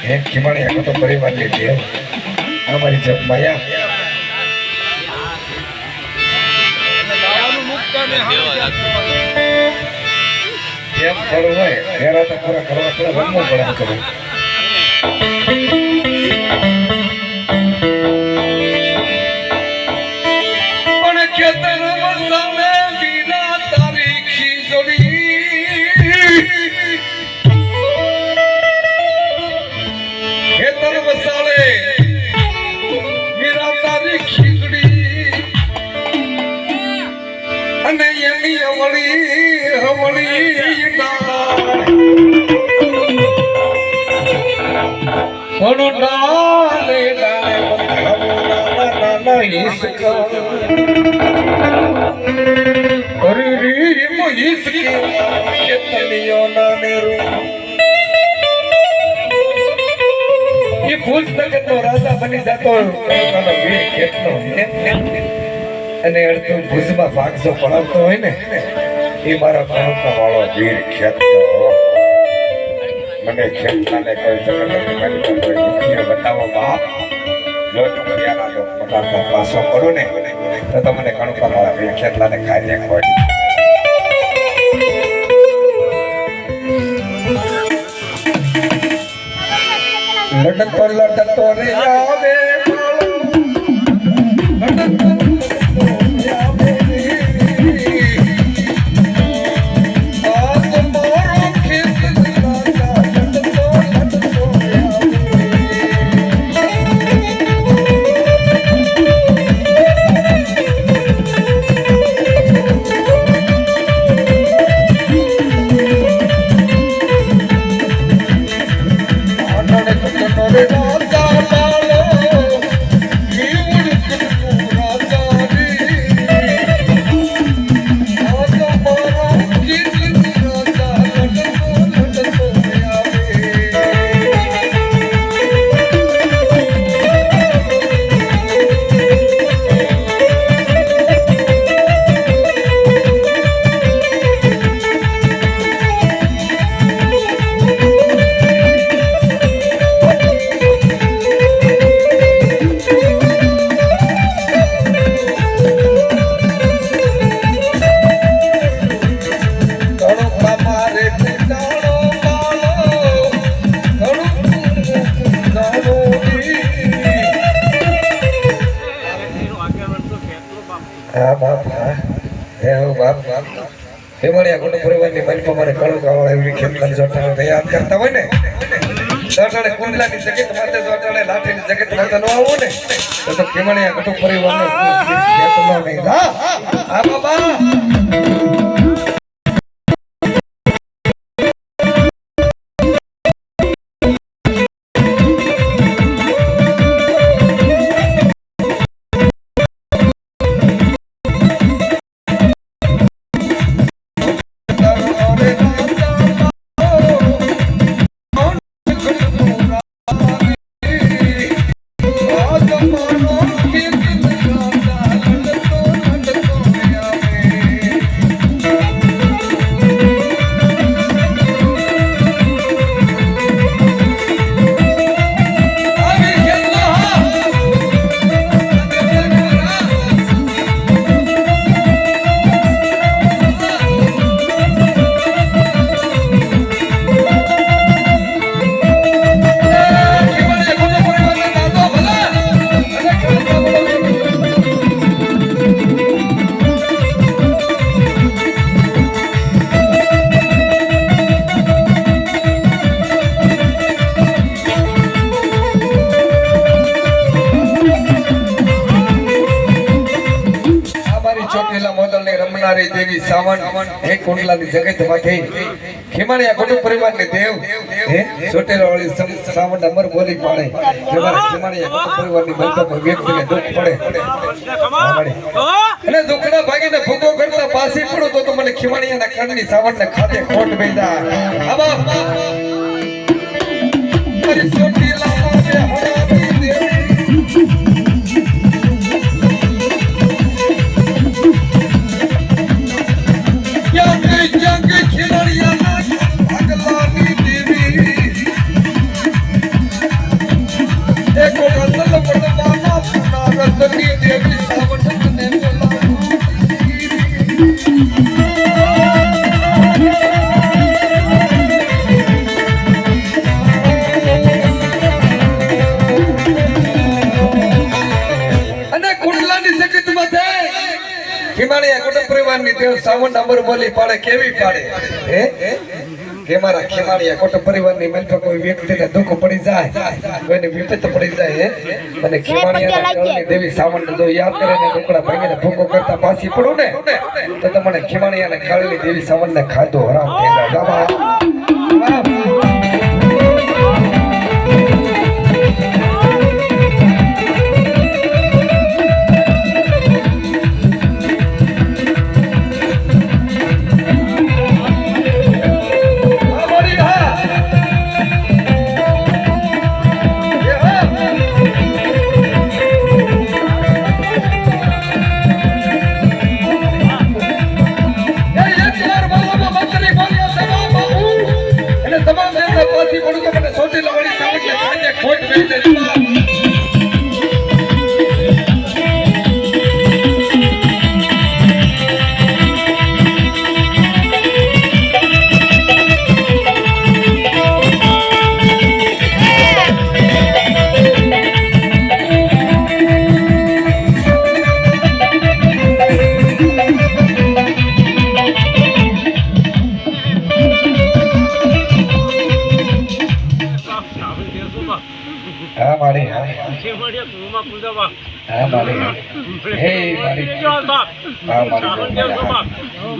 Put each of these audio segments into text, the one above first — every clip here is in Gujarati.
હે ખીમાણી આખો તો પરિવાર લીધી અમારી જગ માયા એમ થોડું હોય ત્યારે તો પૂરા કરવા પડે રમવું પડે કરું પણ ખેતર વસાવે વિના તારી ખીજડી ખેતર વસાવે વિના તારી ખીજડી અને એની હવળી કોનો ડાલે ડાલે નાના ઈસકો અરે રી મોઈસકે કેતલિયો નાને રૂ એ પુસ્તકનો રાજા બની જતો કોનો વીર કેટલો અને અડધું ભુજમાં ભાગસો પડાવતો હોય ને એ મારો કણકા વાળો વીર ખેતલો મને ખેતલાને કોઈ જગત મારી કોઈ દુખીઓ બતાવો બાપ જો દુખિયાના લોક મકાનમાં પાછો પડો ને તો તમને કણકા વાળા વીર ખેતલાને ખાઈ જાય કોઈ લડતો રે આવે લડતો હેમળિયા કોટ પરિવારની મનપા મારે કણકા વાળા એવી ખેતલાની જોટાળે યાદ કરતા હોય ને જોટાળે કુંડલાની જગત માથે જોટાળે લાઠીની જગત માથે નો આવું ને તો હેમળિયા કોટ પરિવારનો ખેતલો નહીં હા આ બાબા રમનારી દેવી સાવણ હે કુંડલાની જગત માટે ખીમાણીયા કુટુંબ પરિવારની દેવ હે સોટેલા વાળી સાવણ અમર બોલી પાડે કે મારા ખીમાણીયા કુટુંબ પરિવારની મનપા વ્યક્તિને દુઃખ પડે અને દુઃખના ભાગીને ભૂકો કરતા પાસી પડો તો મને ખીમાણીયાના કાનની સાવણને ખાતે ખોટ બેદા આબા મારી સોટેલા વાળી હરાવી દેવી રતની દેવી સાવણ ને ખીમાણીયા કુટુંબ પરિવારની દેવ સાવણ અમર બોલી પાડે કેવી પાડે હે કે મારા ખીમાણીયા કુટુંબ પરિવારની મનપા કોઈ વ્યક્તિને દુઃખ પડી જાય કોઈને વિપત પડી જાય હે અને ખીમાણીયાના કળની દેવી સાવણ જો યાદ કરે ને ટુકડા ભાંગીને ભૂકો કરતા પાછી પડું ને તો તમને ખીમાણીયાના કળની દેવી સાવણને ખાધો હરામ થઈ જાય વાહ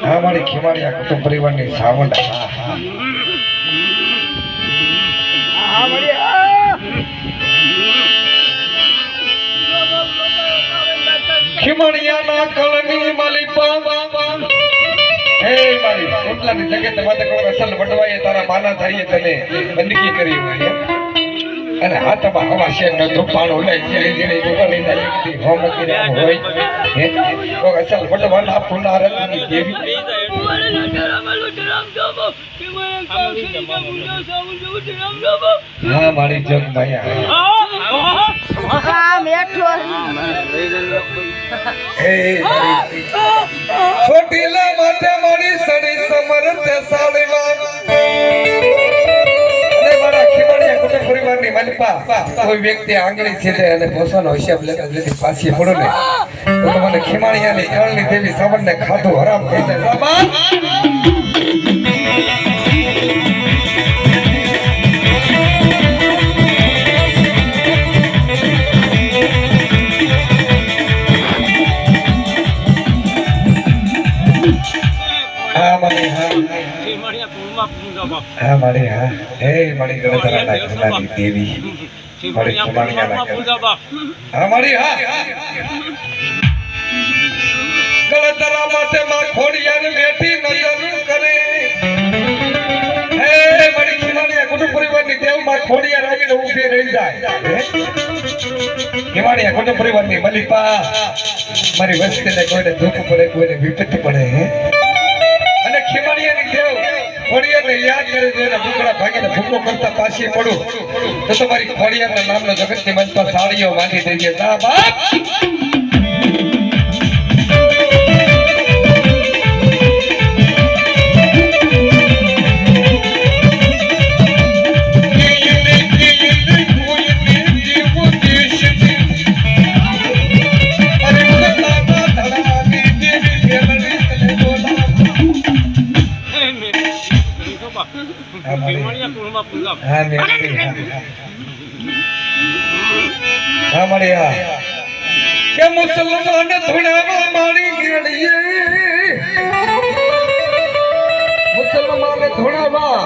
हमारी खिमाड़िया कुटुंब परिवार ने सावण खिमाड़िया ना कलनी मालिपा हे मारी उठला ની જગત માતે કોઈ અસલ વડવાએ તારા માના ધરીએ તને બંદગી કરી હોય અને હાથમાં હવા શેર નો ધૂપાણો લઈ જેડી જેડી ઉગલી ના એકથી હોમકી રામ હોય હે કો અસલ વડવાન આ પુનારતની દેવી હા મારી જગ માયા હા મેઠો હે છોટીલા માથે મારી સડી સમરતે સાળીમાં પરિવારની મનપા કોઈ વ્યક્તિ આંગળી છે અને પોસાનો હિસાબ લેતા જેથી પાછી પડો ને તો તમને ખીમાણીયાની કળની દેવી સાવણને ખાધું હરામ થઈ જાય हाँ मारे हाँ हे मारी गलतरा ना खिलानी देवी मारी खिमाड़िया ना हाँ मारी हाँ गलतरा माथे माँ खोड़िया ने बेटी नजर करे हे मारी खिमाड़िया कुटुंब परिवार ની દેવ માં ખોડિયા રાવીને ઊભી રહી જાય ખિમાड़िया कुटुंब परिवार ની મલિપા મારી વસ્તીને કોઈને દુઃખ પડે કોઈને વિપત્તિ પડે અને ખિમાड़िया ની દેવ ખોડિયાને યાદ કરે છે અને ભૂખડા ભાગીને ભૂકો કરતા પાછી પડું તો તમારી ખોડિયાના નામનો જગતની મનપા સાડીઓ માંગી દેજે ના બાપ કે મુસલમાન ધુણાવા મારી ગીરડીએ મુસલમાન ધુણાવા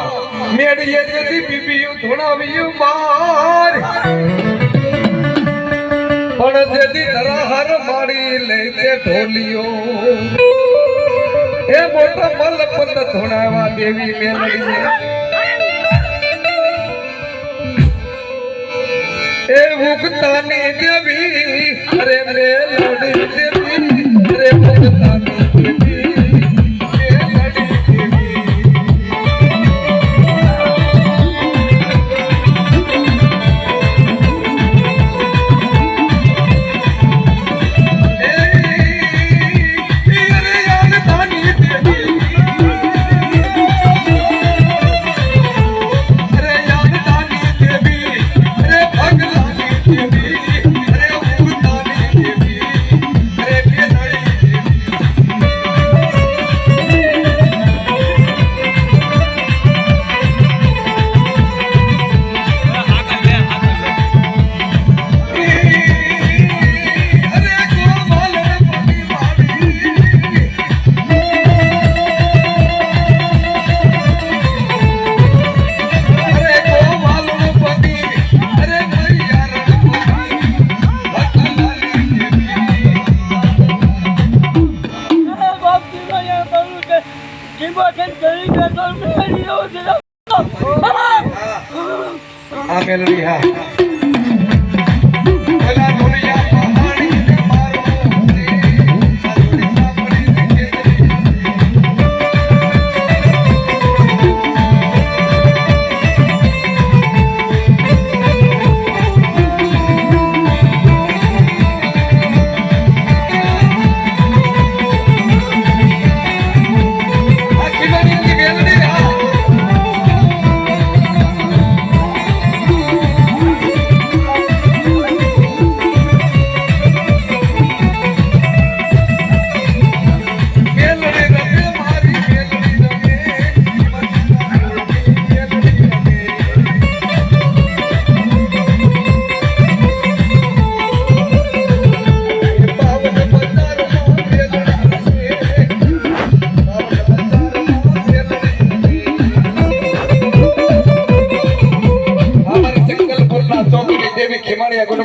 મેડીએ જતી બીબીયું ધુણાવ્યું માર પણ જતી ધરાહર મારી લઈ તે ઢોલિયો એ મોટા મલપત ધુણાવા દેવી મેલડીએ ए भुगतानी देवी अरे मेलडी देवी अरे भुगतानी देवी मेलडी देवी મેલડી હા પેલા દુનિયા પહાડી ને મારો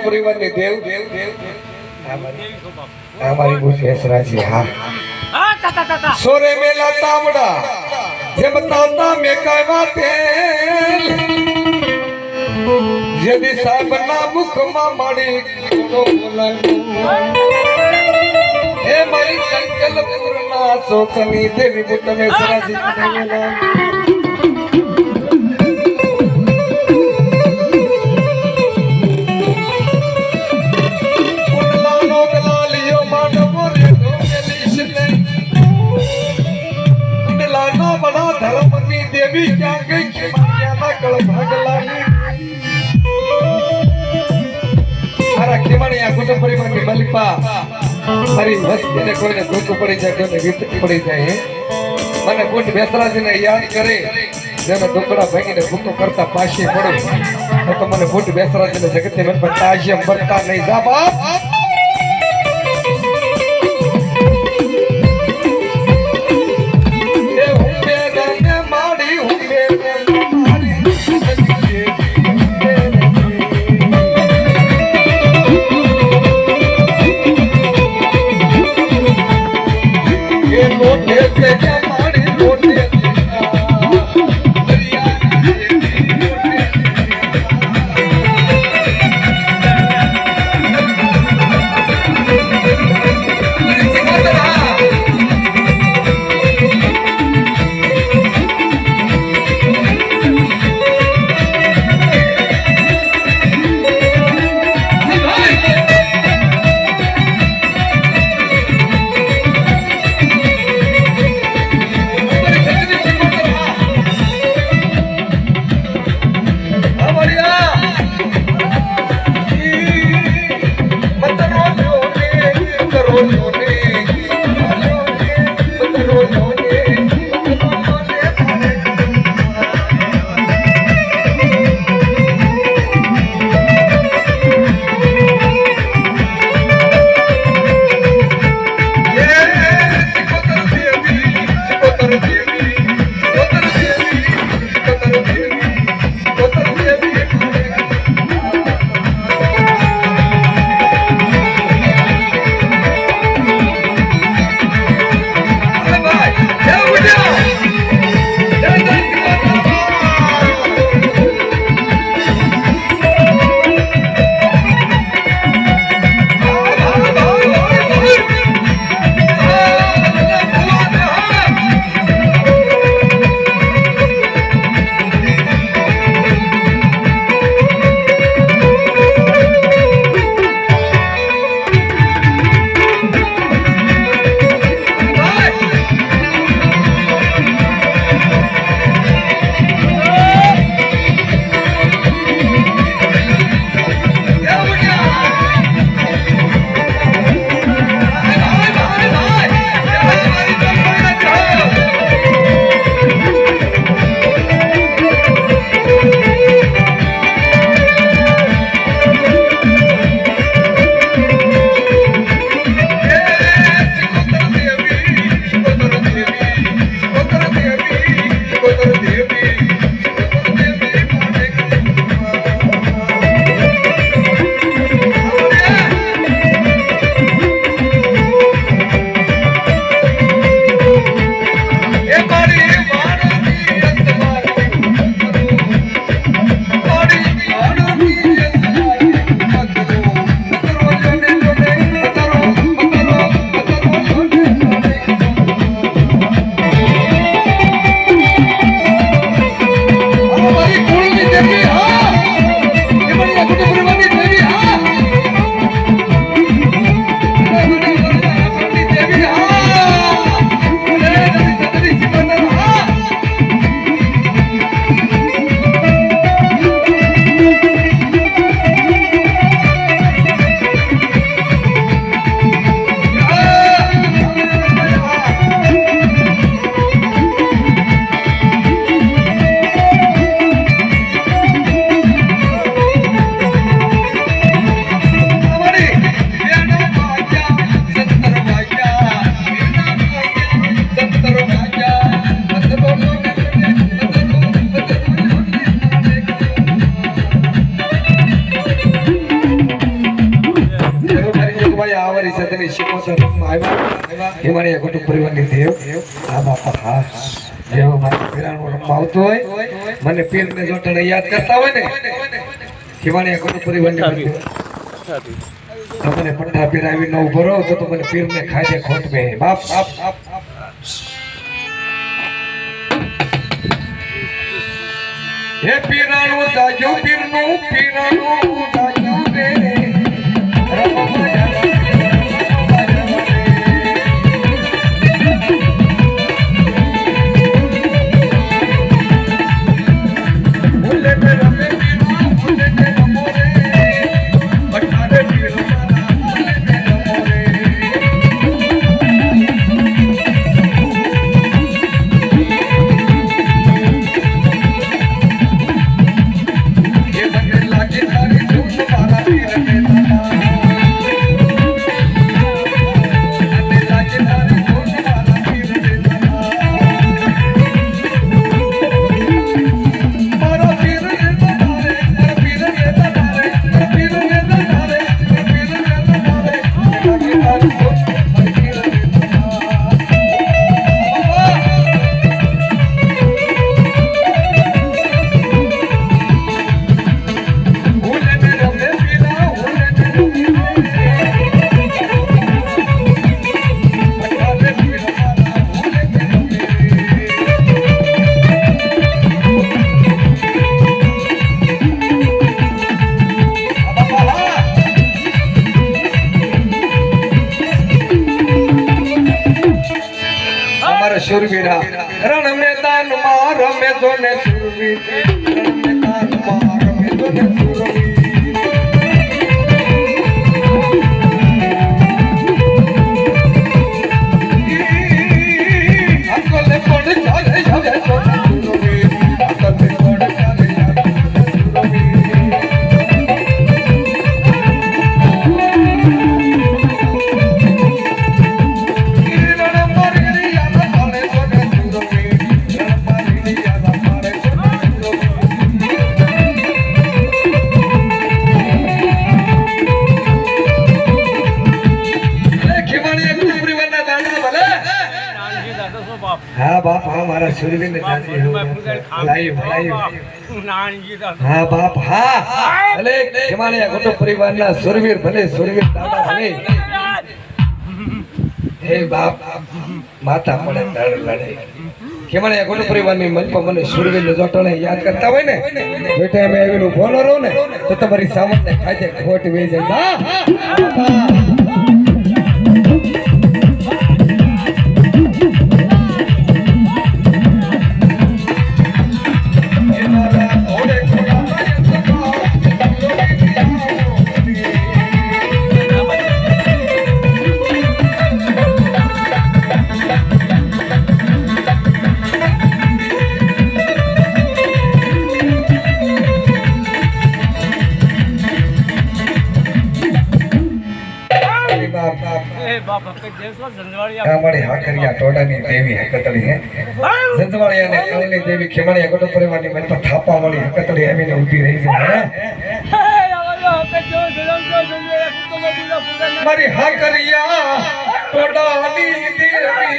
પરિવારની દેવ દેવ દેવ અમારી બહુ બેસરાજી હા સોરે મેલા તામડા જે બતાવતા મેકાવા તેલ જેદી સાહેબના મુખમાં માડી કોનો બોલાવ્યો હે મારી સંકલ્પપુરના સોકની દેવી બુટ બેસરાજી देवी क्या गई खिमानिया कल भागलानी मारा खिमानिया कुटुंब परिवार की मलिपा हरी वस्ती ने कोई ने दुख पड़ी जाए कोई ने विपत्ति पड़ी जाए મને કોટ બેસરાજીને યાદ કરે જેને દુકડા ભાંગીને ભૂકો કરતા પાછી પડો તો મને કોટ બેસરાજીને જગતે મન પર તાજ્યમ બરતા નહીં જા બાપ શિકોતરમાં આવ્યા હિમાલય કુટુંબ પરિવારની દેવ આ બાપા હા જેવો મારા પીરાનો રમવા આવતો હોય મને પીરને જોટણે યાદ કરતા હોય ને હિમાલય કુટુંબ પરિવારની તમને પઠ્ઠા પીરાવી ન ઉભો રહો તો મને પીરને ખાજે ખોટ બે બાપ હે પીરાનું જાજો પીરનું પીરાનું જાજો રે સુરવીરા રણ મેદાન માં રમે જો ને સુરવીર રણ મેદાન માં રમે જો ને સુરવીર અકલે પડ ચાલે ચાલે સુરવીર અકલે પડ ચાલે हाँ बाप हाँ हमारा सुरवीर ने जाती हो भलाई भलाई हाँ बाप हाँ भले हिमालय कुटुंब परिवार ना सुरवीर भले सुरवीर दादा भले हे बाप माता पड़े लड़े हिमालय कुटुंब परिवार ની મન પર મને સુરવીર ને જોટણે યાદ કરતા હોય ને બેટા મે એનું બોલો રહો ને તો તમારી સામને ખાજે ખોટ વે જાય हमारी हाकरिया टोडानी देवी हकतड़ी है जंजवाड़िया ने कलनी देवी खेमणिया कुटुंब परिवार ની मन पर थापा वाली हकतड़ी एमी ने ऊभी रही है हमारी हाकरिया टोडानी देवी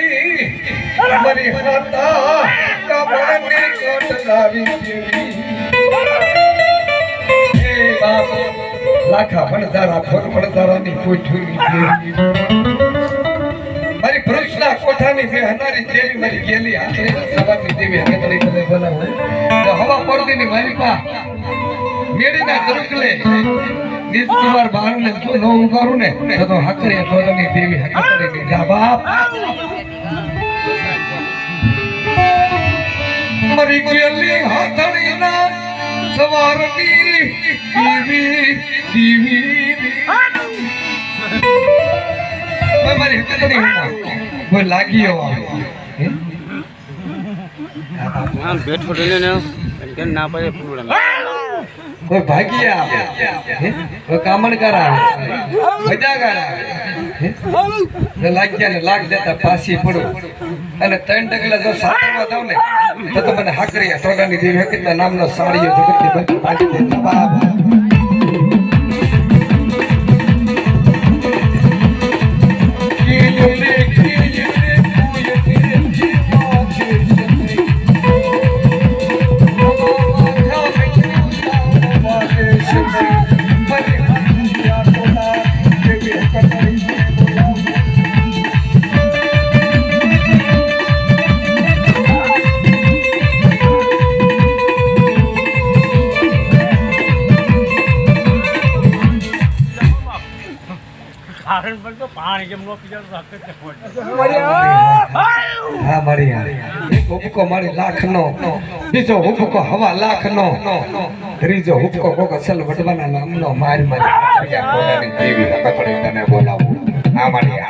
हमारी हाता कमानी कोटलारी देवी हे बाप लाखा फणजारा फोन फणजारानी कोठुरी देवी मारी पुरुषना कोठानी में हनारी देवी मारी गेली आखरे सवानी देवी हकतड़ी कले बोलाव तो हवा पर्दीनी मारी पा मेडीना गरुकले निज कुमार बारू ने जो नो उगारू ने तो हकरिया टोडानी देवी हकतड़ी ની જા બાપ મારી ગેલી હાથણીના સવારની દેવી દેવી મારી હકતડી કોઈ લાગીઓ આમ બેઠ ફોટો ને કેમ ના પડે પ્રોબ્લેમ કોઈ ભાગીયા કોઈ કામણ કરા મજા કરા ને લાગ્યા ને લાગ દેતા પાછી પડો અને 3 ટકલા જો સાતમાં દઉં ને તો મને હાકરિયા ટોડાની દેવી હકતના નામનો સાડીઓ જગતની બંધ પાડી દે જવાબ મારી હાથિયા બોલા દેવી કટરી બોલાવું કારણ પર તો પાણી જેમ નો પીજો તો હક જ ખોટ હા મારી એક હુબકો મારી લાખનો બીજો હુબકો હવા લાખનો ત્રીજો હુબકો કોક અસલ વડવાના નામનો માર મારી કોનાની દેવી કકડી તને બોલાવું હા મારી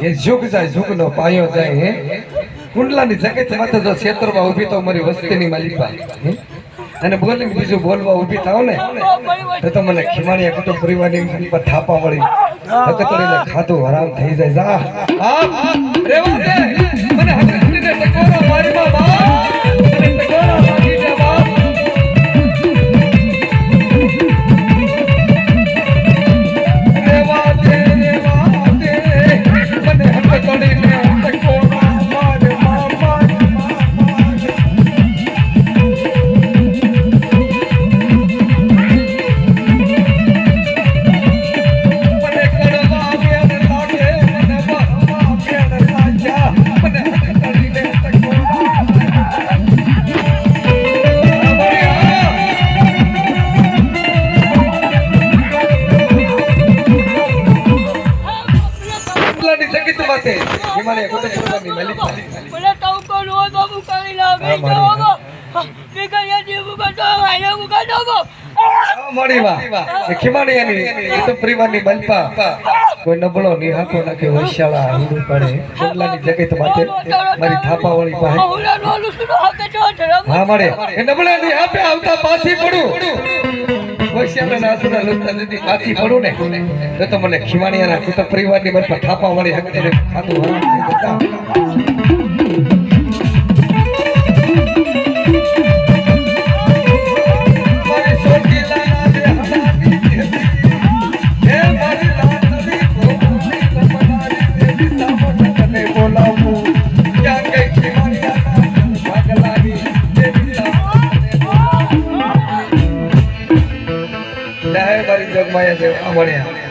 એ ઝુક જાય ઝુકનો પાયો જાય હે કુંડલાની જગત માથે જો ક્ષેત્રમાં ઊભી તો મારી વસ્તીની માલિકા હે અને બોલે બીજું બોલવા ઊભી થાવ ને તો મને ખીમાણીયા કુટુંબ પરિવારની પર થાપા વળી હકતરીને ખાધું હરામ થઈ જાય જા હા રેવા દે મને હકતરીને ટકોરા મારી બાબા મને ટકોરા મારી દે બાપ રેવા દે મને હકતરીને ટકોરા મારી બાબા કોઈ નબળો નિહાકો નાખે વૈશાળા હિંદુ પડે કુંડલાની જગત માથે મારી થાપા વાળી પાસે હા મળે એ નબળા ની આપે આવતા પાછી પડું વૈશાળા નાસુના લોચા નદી પાછી પડું ને તો મને ખીમાણીયાના કુટુંબ પરિવારની બનપા થાપા વાળી હક તને ખાતું મારી જગમાયા દેવ મળ્યા